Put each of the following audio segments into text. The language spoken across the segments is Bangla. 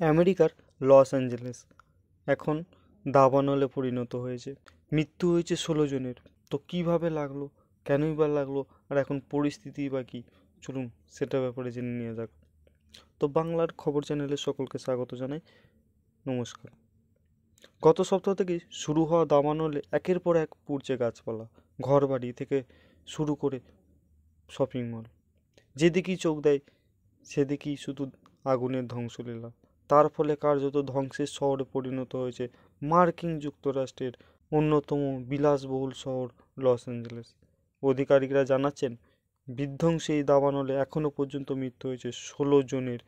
আমেরিকার লস অ্যাঞ্জেলেস এখন দাবানলে পরিণত হয়েছে। মৃত্যু হয়েছে 16 জনের। তো কিভাবে লাগলো, কেনই বা লাগলো, আর এখন পরিস্থিতি বা কী, চলুন সেটা ব্যাপারে জেনে নেওয়া যাক। তো বাংলার খবর চ্যানেলে সকলকে স্বাগত জানাই। নমস্কার। গত সপ্তাহ থেকে শুরু হওয়া দাবানলে একের পর এক পুড়ছে গাছপালা, ঘরবাড়ি থেকে শুরু করে শপিং মল। যেদিকেই চোখ দেয় সেদিকেই শুধু আগুনের ধ্বংসলীলা। তার ফলে কার্যত ধ্বংসের শহরে পরিণত হয়েছে মার্কিন যুক্তরাষ্ট্রের অন্যতম বিলাসবহুল শহর লস অ্যাঞ্জেলেস। আধিকারিকরা জানাচ্ছেন, বিধ্বংসী এই দাবানলে এখনও পর্যন্ত মৃত্যু হয়েছে 16 জনের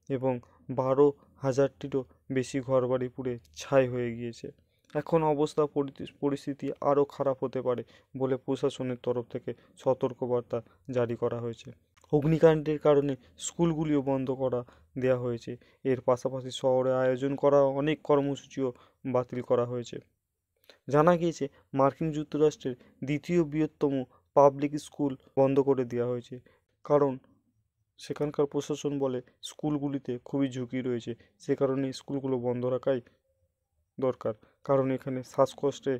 এবং 12,000টিরও বেশি ঘরবাড়ি পুড়ে ছাই হয়ে গিয়েছে। এখন অবস্থা পরিস্থিতি আরও খারাপ হতে পারে বলে প্রশাসনের তরফ থেকে সতর্কবার্তা জারি করা হয়েছে। অগ্নিকাণ্ডের কারণে স্কুলগুলিও বন্ধ করা দেওয়া হয়েছে। এর পাশাপাশি শহরে আয়োজন করা অনেক কর্মসূচিও বাতিল করা হয়েছে। জানা গিয়েছে মার্কিন যুক্তরাষ্ট্রের দ্বিতীয় বৃহত্তম পাবলিক স্কুল বন্ধ করে দেওয়া হয়েছে, কারণ সেখানকার প্রশাসন বলে স্কুলগুলিতে খুবই ঝুঁকি রয়েছে, সে কারণে স্কুলগুলো বন্ধ রাখাই দরকার, কারণ এখানে শ্বাসকষ্টে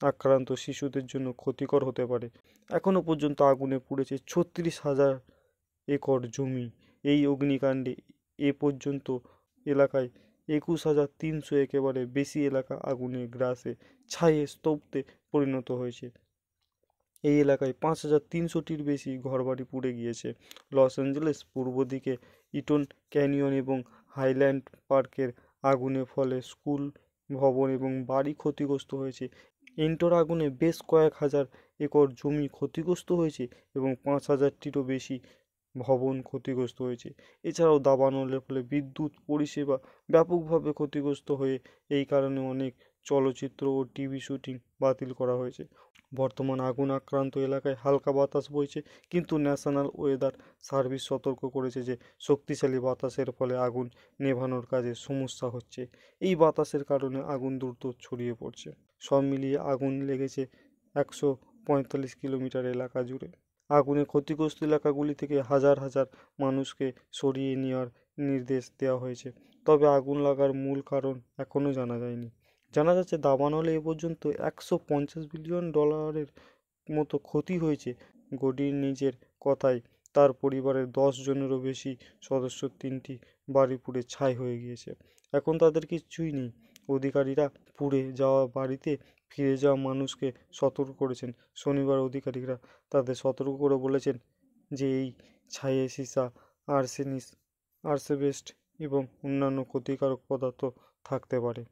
আক্রান্ত শিশুদের জন্য ক্ষতিকর হতে পারে। এখনও পর্যন্ত আগুনে পুড়েছে 36,000 একর জমি। এই অগ্নিকাণ্ডে এ পর্যন্ত এলাকায় 21,300 একেবারে বেশি এলাকা আগুনে গ্রাসে ছাইয়ে স্তব্ধে পরিণত হয়েছে। এই এলাকায় 5,300টির বেশি ঘরবাড়ি পুড়ে গিয়েছে। লস অ্যাঞ্জেলেস পূর্ব দিকে ইটন ক্যানিয়ন এবং হাইল্যান্ড পার্কের আগুনের ফলে স্কুল, ভবন এবং বাড়ি ক্ষতিগ্রস্ত হয়েছে। এন্টোর আগুনে বেশ কয়েক হাজার একর জমি ক্ষতিগ্রস্ত হয়েছে এবং 5,000টিরও বেশি ভবন ক্ষতিগ্রস্ত হয়েছে। এছাড়াও দাবানলের ফলে বিদ্যুৎ পরিষেবা ব্যাপকভাবে ক্ষতিগ্রস্ত হয়ে এই কারণে অনেক চলচ্চিত্র ও টিভি শুটিং বাতিল করা হয়েছে। বর্তমান আগুন আক্রান্ত এলাকায় হালকা বাতাস বইছে, কিন্তু ন্যাশনাল ওয়েদার সার্ভিস সতর্ক করেছে যে শক্তিশালী বাতাসের ফলে আগুন নেভানোর কাজে সমস্যা হচ্ছে। এই বাতাসের কারণে আগুন দ্রুত ছড়িয়ে পড়ছে। সব মিলিয়ে আগুন লেগেছে 145 কিলোমিটার এলাকা জুড়ে। আগুনে ক্ষতিগ্রস্ত এলাকাগুলি থেকে হাজার হাজার মানুষকে সরিয়ে নেওয়ার নির্দেশ দেওয়া হয়েছে, তবে আগুন লাগার মূল কারণ এখনও জানা যায়নি। জানা যাচ্ছে দাবানলে এ পর্যন্ত $150 বিলিয়ন মতো ক্ষতি হয়েছে। গডির নিজের কথায় তার পরিবারের 10 জনেরও বেশি সদস্য 3টি বাড়ি পুড়ে ছাই হয়ে গিয়েছে। এখন তাদের কিছুই নেই। অধিকারীরা পুড়ে যাওয়া বাড়িতে ফিরে যাওয়া মানুষকে সতর্ক করেছেন। শনিবার অধিকারীরা তাদের সতর্ক করে বলেছেন যে এই ছাইয়ে সীসা, আর্সেনিস, আর্সেবেস্ট এবং অন্যান্য ক্ষতিকারক পদার্থ থাকতে পারে।